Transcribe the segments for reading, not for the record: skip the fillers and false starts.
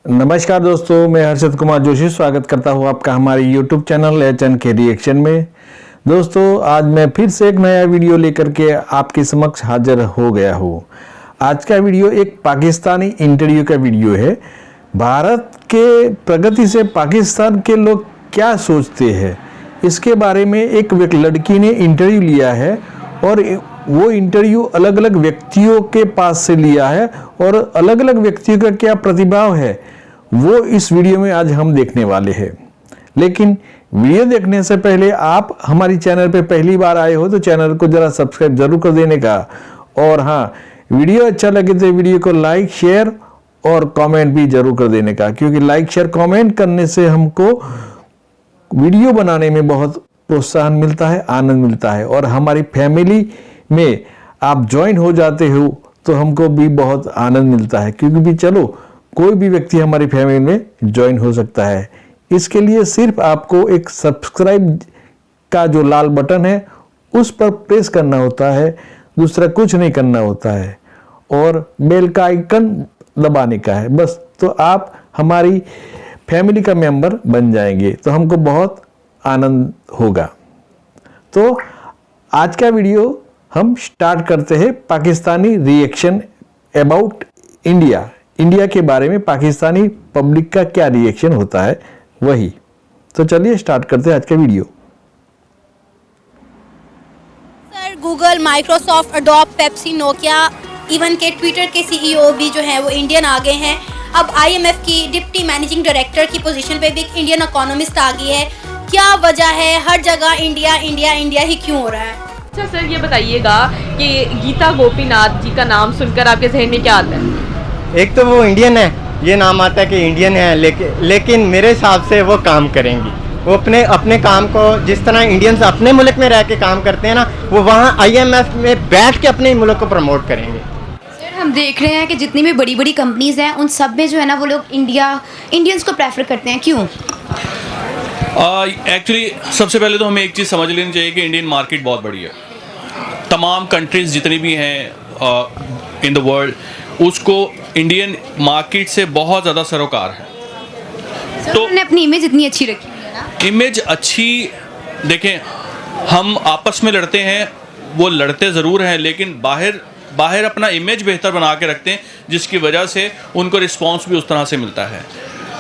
नमस्कार दोस्तों, मैं हर्षद कुमार जोशी स्वागत करता हूँ आपका हमारे YouTube चैनल एचएन के रिएक्शन में। दोस्तों, आज मैं फिर से एक नया वीडियो लेकर के आपके समक्ष हाजिर हो गया हूँ। आज का वीडियो एक पाकिस्तानी इंटरव्यू का वीडियो है। भारत के प्रगति से पाकिस्तान के लोग क्या सोचते हैं, इसके बारे में एक लड़की ने इंटरव्यू लिया है और वो इंटरव्यू अलग अलग व्यक्तियों के पास से लिया है और अलग अलग व्यक्तियों का क्या प्रतिभाव है वो इस वीडियो में आज हम देखने वाले हैं। लेकिन वीडियो देखने से पहले आप हमारी चैनल पे पहली बार आए हो तो चैनल को जरा सब्सक्राइब जरूर कर देने का, और हाँ, वीडियो अच्छा लगे तो वीडियो को लाइक शेयर और कमेंट भी जरूर कर देने का, क्योंकि लाइक शेयर कमेंट करने से हमको वीडियो बनाने में बहुत प्रोत्साहन मिलता है, आनंद मिलता है। और हमारी फैमिली में आप ज्वाइन हो जाते हो तो हमको भी बहुत आनंद मिलता है, क्योंकि भी चलो कोई भी व्यक्ति हमारी फैमिली में ज्वाइन हो सकता है। इसके लिए सिर्फ आपको एक सब्सक्राइब का जो लाल बटन है उस पर प्रेस करना होता है, दूसरा कुछ नहीं करना होता है, और बेल का आइकन दबाने का है बस। तो आप हमारी फैमिली का मेंबर बन जाएंगे तो हमको बहुत आनंद होगा। तो आज का वीडियो हम स्टार्ट करते हैं Pakistani reaction about India. India के बारे में पाकिस्तानी पब्लिक का क्या रिएक्शन होता है वही। तो चलिए स्टार्ट करते हैं आज का video. Sir, Google, Microsoft, Adobe, Pepsi, Nokia, even के ट्विटर के सीईओ भी जो हैं वो इंडियन आ गए हैं। अब आईएमएफ की डिप्टी मैनेजिंग डायरेक्टर की पोजीशन पे भी एक इंडियन इकोनॉमिस्ट आ गई है। क्या वजह है हर जगह इंडिया इंडिया इंडिया ही क्यों हो रहा है? अच्छा सर, ये बताइएगा कि गीता गोपीनाथ जी का नाम सुनकर आपके जहन में क्या आता है? एक तो वो इंडियन है, ये नाम आता है कि इंडियन है, लेकिन मेरे हिसाब से वो काम करेंगी। वो अपने काम को जिस तरह इंडियंस अपने मुल्क में रह के काम करते हैं ना, वो वहाँ आईएमएफ में बैठ के अपने मुल्क को प्रमोट करेंगे। सर, हम देख रहे हैं कि जितनी भी बड़ी बड़ी कंपनीज हैं उन सब में जो है ना वो लोग इंडियंस को प्रेफर करते हैं। क्यों? एक्चुअली सबसे पहले तो हमें एक चीज़ समझ लेनी चाहिए कि इंडियन मार्केट बहुत बड़ी है। तमाम कंट्रीज़ जितनी भी हैं इन द वर्ल्ड, उसको इंडियन मार्केट से बहुत ज़्यादा सरोकार है। तो उन्होंने अपनी इमेज इतनी अच्छी रखी है ना। इमेज अच्छी, देखें, हम आपस में लड़ते हैं, वो लड़ते ज़रूर हैं, लेकिन बाहर अपना इमेज बेहतर बना के रखते हैं, जिसकी वजह से उनको रिस्पॉन्स भी उस तरह से मिलता है।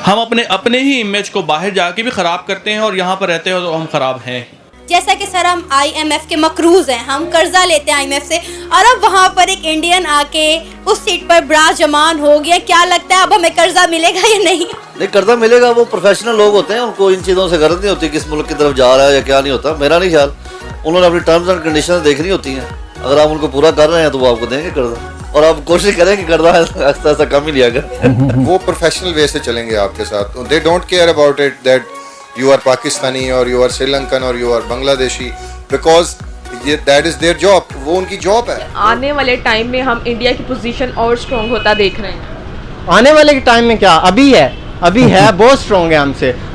हम अपने ही इमेज को बाहर जाके भी ख़राब करते हैं और यहाँ पर रहते हैं तो हम ख़राब हैं। जैसा कि सर, हम आईएमएफ के मकरूज हैं, हम कर्जा लेते हैं आईएमएफ से, और अब वहाँ पर एक इंडियन आके उस सीट पर ब्राजमान हो गया। क्या लगता है अब हमें कर्जा मिलेगा या नहीं? नहीं, कर्जा मिलेगा। वो प्रोफेशनल लोग होते हैं, उनको इन चीज़ों से गरज नहीं होती किस मुल्क की तरफ जा रहा है या क्या नहीं होता। मेरा नहीं ख्याल, उन्होंने अपनी टर्म्स एंड कंडीशन देखनी होती हैं। अगर आप उनको पूरा कर रहे हैं तो वो आपको देंगे कर्जा, और आप कोशिश करें कि कर्जा ऐसा कम ही लिया कर। वो प्रोफेशनल वे से चलेंगे आपके साथ। They don't care about it that you are Pakistani or you are Sri Lankan or you are Bangladeshi, because that is their job. वो उनकी जॉब है। आने वाले टाइम में हम इंडिया की पोजीशन और स्ट्रॉन्ग होता देख रहे हैं। आने वाले टाइम में क्या, अभी है बहुत स्ट्रॉन्ग है।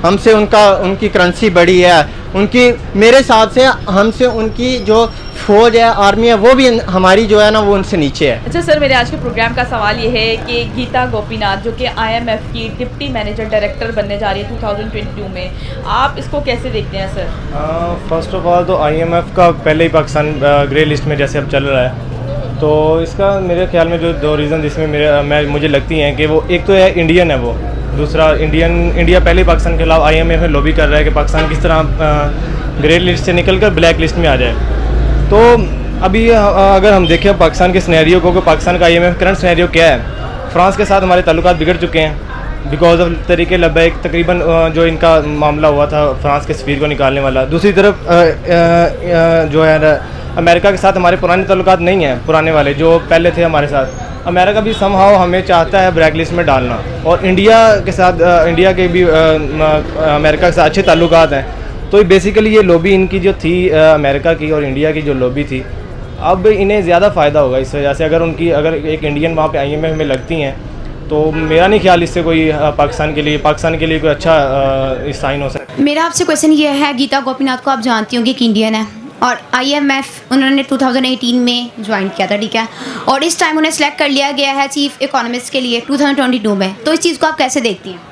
हमसे उनकी करेंसी बढ़ी है, उनकी मेरे हिसाब से हमसे उनकी जो फौज है, आर्मी है, वो भी हमारी जो है ना वो उनसे नीचे है। अच्छा सर, मेरे आज के प्रोग्राम का सवाल ये है कि गीता गोपीनाथ जो कि आईएमएफ की डिप्टी मैनेजर डायरेक्टर बनने जा रही है 2022 में, आप इसको कैसे देखते हैं सर? फर्स्ट ऑफ ऑल तो आईएमएफ का पहले ही पाकिस्तान ग्रे लिस्ट में जैसे अब चल रहा है, तो इसका मेरे ख्याल में जो दो रीज़न जिसमें मुझे लगती हैं कि वो एक तो है इंडियन है, वो दूसरा इंडिया पहले पाकिस्तान के खिलाफ आईएमएफ में लॉबी कर रहा है कि पाकिस्तान किस तरह ग्रे लिस्ट से निकलकर ब्लैक लिस्ट में आ जाए। तो अभी अगर हम देखें पाकिस्तान के सिनेरियो को कि पाकिस्तान का आईएमएफ करंट सिनेरियो क्या है, फ्रांस के साथ हमारे ताल्लुकात बिगड़ चुके हैं बिकॉज ऑफ तरीके लब्बैक तकरीबन जो इनका मामला हुआ था फ्रांस के सफीर को निकालने वाला। दूसरी तरफ जो है अमेरिका के साथ हमारे पुराने ताल्लुकात नहीं हैं, पुराने वाले जो पहले थे हमारे साथ। अमेरिका भी समहाउ हमें चाहता है ब्लैक लिस्ट में डालना, और इंडिया के साथ इंडिया के भी अमेरिका के साथ अच्छे ताल्लुकात हैं। तो बेसिकली ये लॉबी इनकी जो थी अमेरिका की और इंडिया की जो लॉबी थी, अब इन्हें ज़्यादा फ़ायदा होगा इस वजह से। अगर एक इंडियन वहाँ पे आईएमएफ में लगती हैं तो मेरा नहीं ख्याल इससे कोई पाकिस्तान के लिए कोई अच्छा साइन हो सकता है। मेरा आपसे क्वेश्चन ये है, गीता गोपीनाथ को आप जानती होंगी कि इंडियन है, और IMF उन्होंने 2018 में ज्वाइन किया था, ठीक है, और इस टाइम उन्हें सेलेक्ट कर लिया गया है चीफ इकोनॉमिस्ट के लिए 2022 में। तो इस चीज़ को आप कैसे देखती हैं?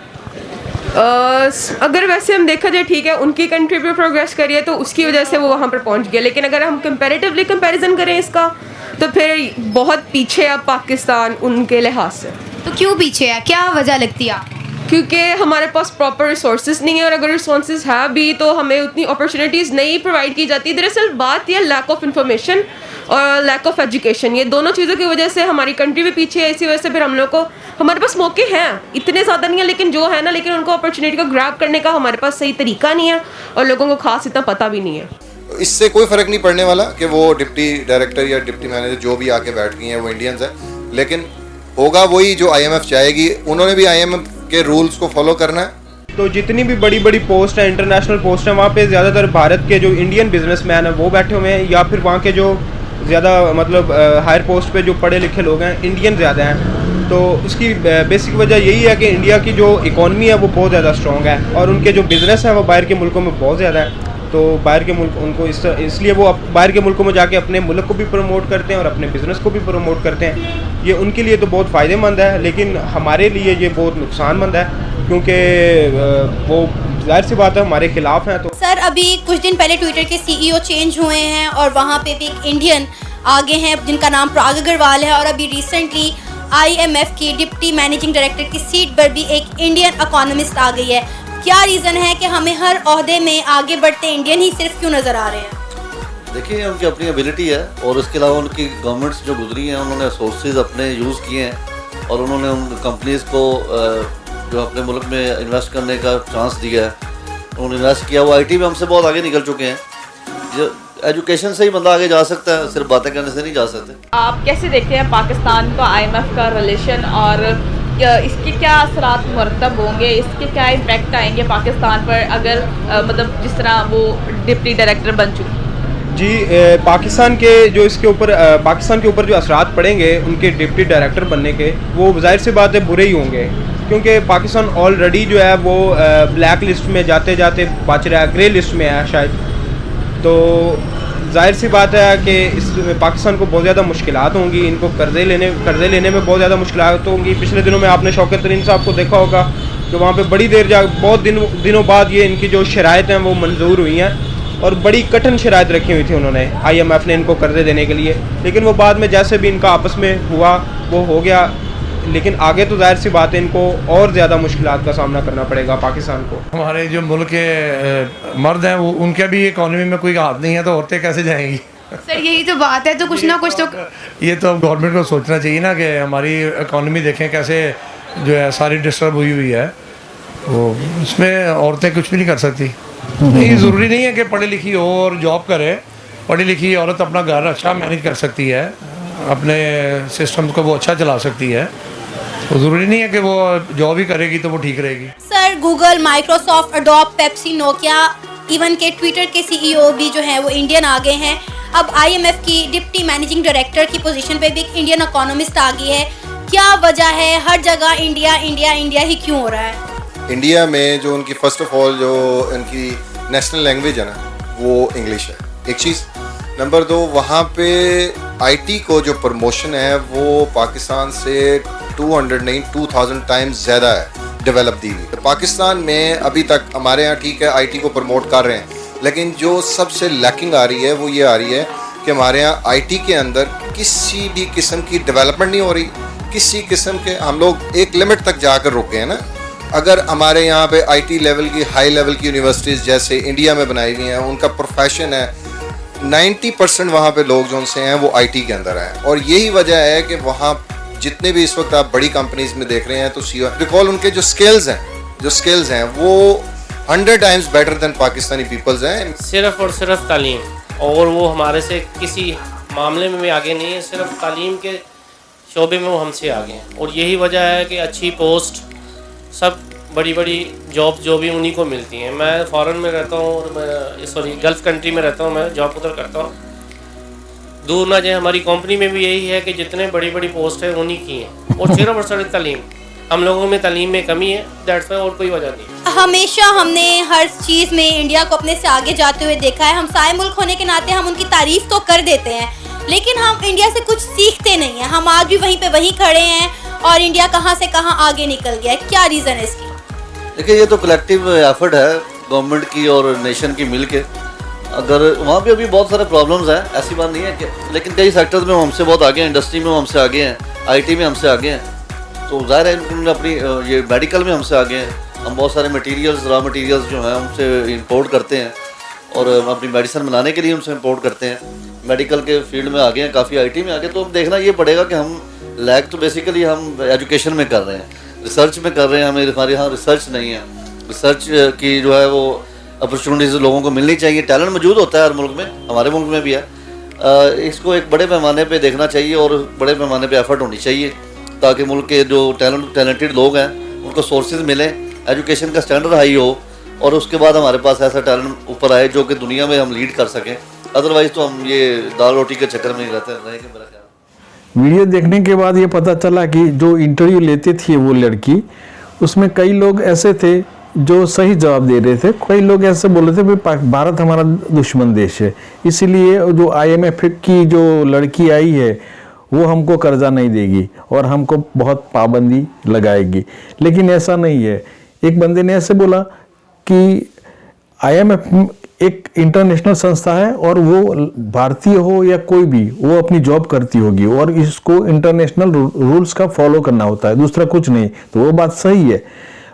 अगर वैसे हम देखा जाए, ठीक है, उनकी कंट्री पे प्रोग्रेस करी है तो उसकी वजह से वो वहाँ पर पहुँच गए, लेकिन अगर हम कंपैरेटिवली कंपैरिजन करें इसका तो फिर बहुत पीछे है पाकिस्तान उनके लिहाज से। तो क्यों पीछे है, क्या वजह लगती है आपको? क्योंकि हमारे पास प्रॉपर रिसोर्सेज नहीं है, और अगर रिसोर्सेज है भी तो हमें उतनी अपॉर्चुनिटीज़ नहीं प्रोवाइड की जाती। दरअसल बात यह लैक ऑफ इन्फॉर्मेशन और लैक ऑफ एजुकेशन, ये दोनों चीज़ों की वजह से हमारी कंट्री भी पीछे है। इसी वजह से फिर हम लोग को, हमारे पास मौके हैं, इतने ज़्यादा नहीं है लेकिन जो है ना, लेकिन उनको अपॉर्चुनिटी को ग्रैब करने का हमारे पास सही तरीका नहीं है और लोगों को खास इतना पता भी नहीं है। इससे कोई फ़र्क नहीं पड़ने वाला कि वो डिप्टी डायरेक्टर या डिप्टी मैनेजर जो भी आके बैठ गई हैं वो इंडियंस हैं, लेकिन होगा वही जो IMF चाहेगी। उन्होंने भी IMF के रूल्स को फॉलो करना है। तो जितनी भी बड़ी बड़ी पोस्ट है, इंटरनेशनल पोस्ट है, वहाँ पे ज़्यादातर भारत के जो इंडियन बिजनेसमैन हैं वो बैठे हुए हैं, या फिर वहाँ के जो ज़्यादा मतलब हायर पोस्ट पे जो पढ़े लिखे लोग हैं इंडियन ज़्यादा हैं। तो उसकी बेसिक वजह यही है कि इंडिया की जो इकॉनमी है वो बहुत ज़्यादा स्ट्रॉन्ग है और उनके जो बिज़नेस हैं वो बाहर के मुल्कों में बहुत ज़्यादा है। तो बाहर के मुल्क उनको इसलिए वो बाहर के मुल्कों में जाके अपने मुल्क को भी प्रमोट करते हैं और अपने बिज़नेस को भी प्रमोट करते हैं। ये उनके लिए तो बहुत फ़ायदेमंद है, लेकिन हमारे लिए ये बहुत नुकसानमंद है, क्योंकि वो जाहिर सी बात है हमारे खिलाफ हैं। तो सर, अभी कुछ दिन पहले ट्विटर के CEO चेंज हुए हैं और वहाँ पे भी एक इंडियन आगे हैं जिनका नाम पराग अग्रवाल है, और अभी रिसेंटली IMF की डिप्टी मैनेजिंग डायरेक्टर की सीट पर भी एक इंडियन इकोनॉमिस्ट आ गई है। क्या रीज़न है कि हमें हर ओहदे में आगे बढ़ते इंडियन ही सिर्फ क्यों नज़र आ रहे हैं? देखिए, उनकी अपनी एबिलिटी है और उसके अलावा उनकी गवर्नमेंट्स जो गुजरी हैं उन्होंने सोर्सेज अपने यूज़ किए हैं और उन्होंने उन कंपनीज़ को जो अपने मुल्क में इन्वेस्ट करने का चांस दिया है, उन्होंने इन्वेस्ट किया। वो IT में हमसे बहुत आगे निकल चुके हैं। जो एजुकेशन से ही बंदा आगे जा सकता है, सिर्फ बातें करने से नहीं जा सकते। आप कैसे देखते हैं पाकिस्तान का IMF का रिलेशन, और इसके क्या असरात मुरतब होंगे, इसके क्या इम्पैक्ट आएंगे पाकिस्तान पर अगर मतलब जिस तरह वो डिप्टी डायरेक्टर बन चुकी? जी, पाकिस्तान के जो इसके ऊपर पाकिस्तान के ऊपर जो असरात पड़ेंगे उनके डिप्टी डायरेक्टर बनने के, वो जाहिर सी बात है बुरे ही होंगे, क्योंकि पाकिस्तान ऑलरेडी जो है वो ब्लैक लिस्ट में जाते जाते बच रहा है, ग्रे लिस्ट में है शायद। तो जाहिर सी बात है कि इसमें पाकिस्तान को बहुत ज़्यादा मुश्किलात होंगी, इनको कर्ज़े लेने में बहुत ज़्यादा मुश्किलात होंगी। पिछले दिनों में आपने शौकत तरीन साहब को देखा होगा कि वहाँ पे बड़ी देर बहुत दिनों बाद ये इनकी जो शराइत हैं वो मंजूर हुई हैं और बड़ी कठिन शराइत रखी हुई थी उन्होंने, IMF ने इनको कर्ज़े देने के लिए, लेकिन वो बाद में जैसे भी इनका आपस में हुआ वो हो गया। लेकिन आगे तो जाहिर सी बात है इनको और ज़्यादा मुश्किलात का सामना करना पड़ेगा पाकिस्तान को। हमारे जो मुल्क के मर्द हैं वो उनके भी इकॉनमी में कोई हाथ नहीं है, तो औरतें कैसे जाएंगी? सर यही तो बात है, तो कुछ ना कुछ तो ये तो गवर्नमेंट को सोचना चाहिए ना कि हमारी इकॉनमी देखें कैसे जो है सारी डिस्टर्ब हुई है, वो उसमें औरतें कुछ भी नहीं कर सकती। नहीं, ज़रूरी नहीं है कि पढ़ी लिखी हो और जॉब करे। पढ़ी लिखी औरत अपना घर अच्छा मैनेज कर सकती है, अपने सिस्टम को वो अच्छा चला सकती है, तो ज़रूरी नहीं है कि वो जॉब ही करेगी तो वो ठीक रहेगी। Sir, Google, Microsoft, Adobe, Pepsi, Nokia, even के ट्विटर के CEO भी जो हैं वो इंडियन आ गए हैं। अब IMF की डिप्टी मैनेजिंग डायरेक्टर की पोजीशन पे भी एक इंडियन इकोनॉमिस्ट आ गई है। क्या वजह है हर जगह इंडिया इंडिया इंडिया ही क्यों हो रहा है? इंडिया में जो उनकी फर्स्ट ऑफ ऑल जो उनकी नेशनल लैंग्वेज है ना, वो इंग्लिश है, एक चीज़। नंबर 2, वहाँ पे IT को जो प्रमोशन है वो पाकिस्तान से 200 नहीं 2000 टाइम्स ज़्यादा है डेवलप दी हुई। तो पाकिस्तान में अभी तक हमारे यहाँ ठीक है IT को प्रमोट कर रहे हैं, लेकिन जो सबसे लैकिंग आ रही है वो ये आ रही है कि हमारे यहाँ IT के अंदर किसी भी किस्म की डेवलपमेंट नहीं हो रही। किसी किस्म के हम लोग एक लिमिट तक जाकर रुक गए हैं ना। अगर हमारे यहाँ पे IT लेवल की हाई लेवल की यूनिवर्सिटीज़ जैसे इंडिया में बनाई हुई हैं, उनका प्रोफेशन है, 90% वहाँ पे लोग जो उनसे हैं वो IT के अंदर हैं, और यही वजह है कि वहाँ जितने भी इस वक्त आप बड़ी कंपनीज में देख रहे हैं तो बिकॉज उनके जो स्किल्स हैं वो 100 times better than Pakistani peoples हैं। सिर्फ और सिर्फ तालीम, और वो हमारे से किसी मामले में भी आगे नहीं है, सिर्फ तालीम के शोबे में वो हमसे आगे हैं। और यही वजह है कि अच्छी पोस्ट, सब बड़ी बड़ी जॉब जो भी उन्हीं को मिलती हैं। मैं फ़ॉरेन में रहता हूँ और मैं गल्फ़ कंट्री में रहता हूँ, मैं जॉब उधर करता हूँ। दूर ना जाए, हमारी कंपनी में भी यही है कि जितने बड़ी बड़ी पोस्ट है उन्हीं की हैं, और सिर्फ तालीम। हम लोगों में तालीम में कमी है, दैट्स वाई, और कोई वजह नहीं। हमेशा हमने हर चीज़ में इंडिया को अपने से आगे जाते हुए देखा है। हम साए मुल्क होने के नाते हम उनकी तारीफ तो कर देते हैं, लेकिन हम इंडिया से कुछ सीखते नहीं हैं। हम आज भी वहीं पे वहीं खड़े हैं और इंडिया कहाँ से कहाँ आगे निकल गया है। क्या रीज़न है इसकी? देखिए, ये तो कलेक्टिव एफर्ट है गवर्नमेंट की और नेशन की मिल के। अगर वहाँ पे अभी बहुत सारे प्रॉब्लम्स हैं, ऐसी बात नहीं है कि, लेकिन कई सेक्टर्स में वो हमसे बहुत आगे हैं। इंडस्ट्री में वो हमसे आगे हैं, आईटी में हमसे आगे हैं, तो ज़ाहिर है उन्होंने अपनी ये मेडिकल में हमसे आगे हैं। हम बहुत सारे मटेरियल्स, रॉ मटेरियल्स जो हैं उनसे इंपोर्ट करते हैं और अपनी मेडिसिन बनाने के लिए उनसे इंपोर्ट करते हैं। मेडिकल के फील्ड में आगे हैं, काफ़ी आईटी में आगे। तो अब देखना ये पड़ेगा कि हम लैग तो बेसिकली हम एजुकेशन में कर रहे हैं, रिसर्च में कर रहे हैं। हमारे यहाँ रिसर्च नहीं है। रिसर्च की जो है वो अपॉर्चुनिटीज़ लोगों को मिलनी चाहिए। टैलेंट मौजूद होता है हर मुल्क में, हमारे मुल्क में भी है। इसको एक बड़े पैमाने पे देखना चाहिए और बड़े पैमाने पे एफर्ट होनी चाहिए, ताकि मुल्क के जो टैलेंटेड लोग हैं उनको सोर्सेज मिलें, एजुकेशन का स्टैंडर्ड हाई हो, और उसके बाद हमारे पास ऐसा टैलेंट ऊपर आए जो कि दुनिया में हम लीड कर सकें। अदरवाइज़ तो हम ये दाल रोटी के चक्कर में ही रहते रहेंगे, मेरा ख्याल। वीडियो देखने के बाद ये पता चला कि जो इंटरव्यू लेते थे वो लड़की, उसमें कई लोग ऐसे थे जो सही जवाब दे रहे थे, कई लोग ऐसे बोल रहे थे भाई भारत हमारा दुश्मन देश है, इसीलिए जो IMF की जो लड़की आई है वो हमको कर्जा नहीं देगी और हमको बहुत पाबंदी लगाएगी। लेकिन ऐसा नहीं है। एक बंदे ने ऐसे बोला कि IMF एक इंटरनेशनल संस्था है और वो भारतीय हो या कोई भी, वो अपनी जॉब करती होगी और इसको इंटरनेशनल रूल्स का फॉलो करना होता है, दूसरा कुछ नहीं। तो वो बात सही है।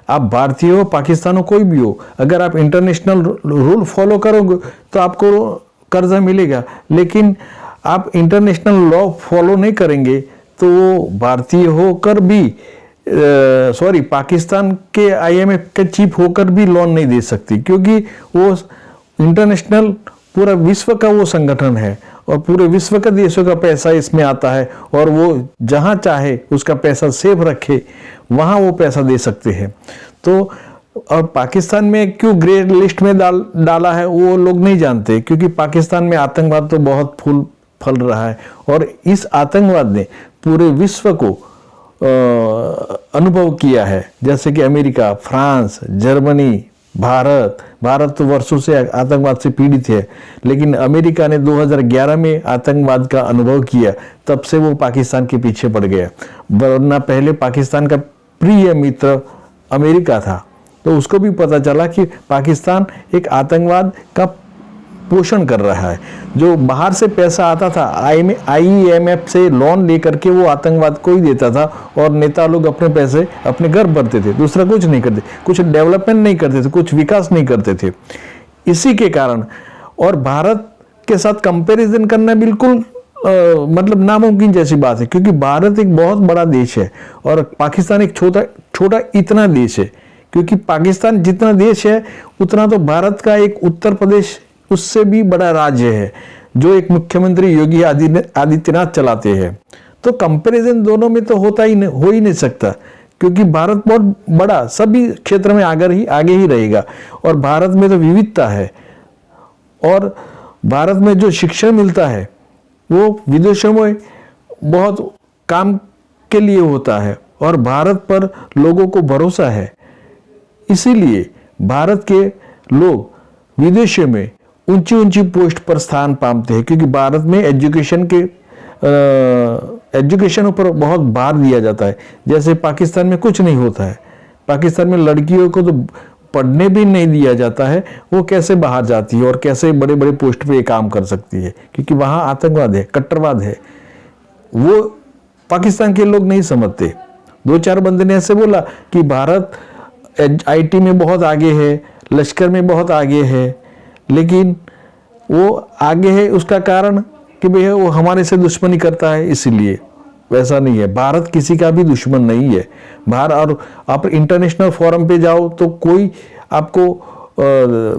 आप भारतीय हो, पाकिस्तान हो, कोई भी हो, अगर आप इंटरनेशनल रूल फॉलो करोगे तो आपको कर्जा मिलेगा। लेकिन आप इंटरनेशनल लॉ फॉलो नहीं करेंगे तो वो भारतीय होकर भी पाकिस्तान के IMF के चीफ होकर भी लोन नहीं दे सकती, क्योंकि वो इंटरनेशनल पूरा विश्व का वो संगठन है और पूरे विश्व के देशों का पैसा इसमें आता है और वो जहां चाहे उसका पैसा सेफ रखे वहां वो पैसा दे सकते हैं। तो और पाकिस्तान में क्यों ग्रे लिस्ट में डाला है वो लोग नहीं जानते, क्योंकि पाकिस्तान में आतंकवाद तो बहुत फल रहा है और इस आतंकवाद ने पूरे विश्व को अनुभव किया है। जैसे कि अमेरिका, फ्रांस, जर्मनी, भारत तो वर्षों से आतंकवाद से पीड़ित है, लेकिन अमेरिका ने 2011 में आतंकवाद का अनुभव किया, तब से वो पाकिस्तान के पीछे पड़ गया। वरना पहले पाकिस्तान का प्रिय मित्र अमेरिका था, तो उसको भी पता चला कि पाकिस्तान एक आतंकवाद का पोषण कर रहा है। जो बाहर से पैसा आता था IMF से लोन लेकर के वो आतंकवाद को ही देता था और नेता लोग अपने पैसे अपने घर भरते थे, दूसरा कुछ नहीं करते, कुछ डेवलपमेंट नहीं करते थे, कुछ विकास नहीं करते थे। इसी के कारण और भारत के साथ कंपैरिजन करना बिल्कुल मतलब नामुमकिन जैसी बात है, क्योंकि भारत एक बहुत बड़ा देश है और पाकिस्तान एक छोटा इतना देश है। क्योंकि पाकिस्तान जितना देश है उतना तो भारत का एक उत्तर प्रदेश उससे भी बड़ा राज्य है, जो एक मुख्यमंत्री योगी आदित्यनाथ चलाते हैं। तो कंपैरिजन दोनों में तो हो ही नहीं सकता, क्योंकि भारत बहुत बड़ा सभी क्षेत्र में आगे ही रहेगा और भारत में तो विविधता है और भारत में जो शिक्षण मिलता है वो विदेशों में बहुत काम के लिए होता है और भारत पर लोगों को भरोसा है। इसीलिए भारत के लोग विदेशों में ऊंची पोस्ट पर स्थान पाते हैं, क्योंकि भारत में एजुकेशन ऊपर बहुत भार दिया जाता है। जैसे पाकिस्तान में कुछ नहीं होता है, पाकिस्तान में लड़कियों को तो पढ़ने भी नहीं दिया जाता है, वो कैसे बाहर जाती है और कैसे बड़े बड़े पोस्ट पे काम कर सकती है, क्योंकि वहाँ आतंकवाद है, कट्टरवाद है। वो पाकिस्तान के लोग नहीं समझते। 2-4 बंदे ने ऐसे बोला कि भारत IT में बहुत आगे है, लश्कर में बहुत आगे है, लेकिन वो आगे है उसका कारण कि भैया वो हमारे से दुश्मनी करता है, इसीलिए। वैसा नहीं है, भारत किसी का भी दुश्मन नहीं है। और आप इंटरनेशनल फोरम पे जाओ तो कोई आपको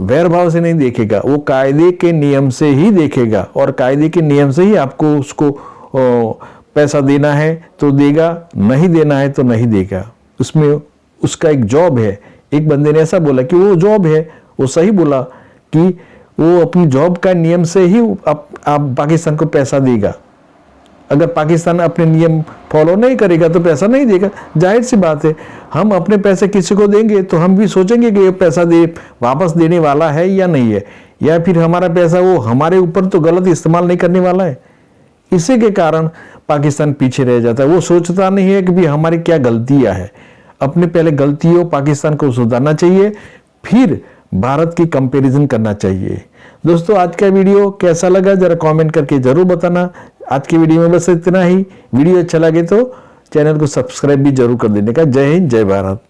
वैर भाव से नहीं देखेगा, वो कायदे के नियम से ही देखेगा और कायदे के नियम से ही आपको उसको पैसा देना है तो देगा, नहीं देना है तो नहीं देगा। उसमें उसका एक जॉब है। एक बंदे ने ऐसा बोला कि वो जॉब है, वो सही बोला कि वो अपनी जॉब का नियम से ही आप पाकिस्तान को पैसा देगा। अगर पाकिस्तान अपने नियम फॉलो नहीं करेगा तो पैसा नहीं देगा, जाहिर सी बात है। हम अपने पैसे किसी को देंगे तो हम भी सोचेंगे कि ये पैसा वापस देने वाला है या नहीं है, या फिर हमारा पैसा वो हमारे ऊपर तो गलत इस्तेमाल नहीं करने वाला है। इसी के कारण पाकिस्तान पीछे रह जाता है। वो सोचता नहीं है कि भी हमारी क्या गलतियां हैं। अपने पहले गलतियों पाकिस्तान को सुधारना चाहिए, फिर भारत की कंपैरिजन करना चाहिए। दोस्तों आज का वीडियो कैसा लगा जरा कमेंट करके जरूर बताना। आज की वीडियो में बस इतना ही। वीडियो अच्छा लगे तो चैनल को सब्सक्राइब भी जरूर कर देने का। जय हिंद, जय भारत।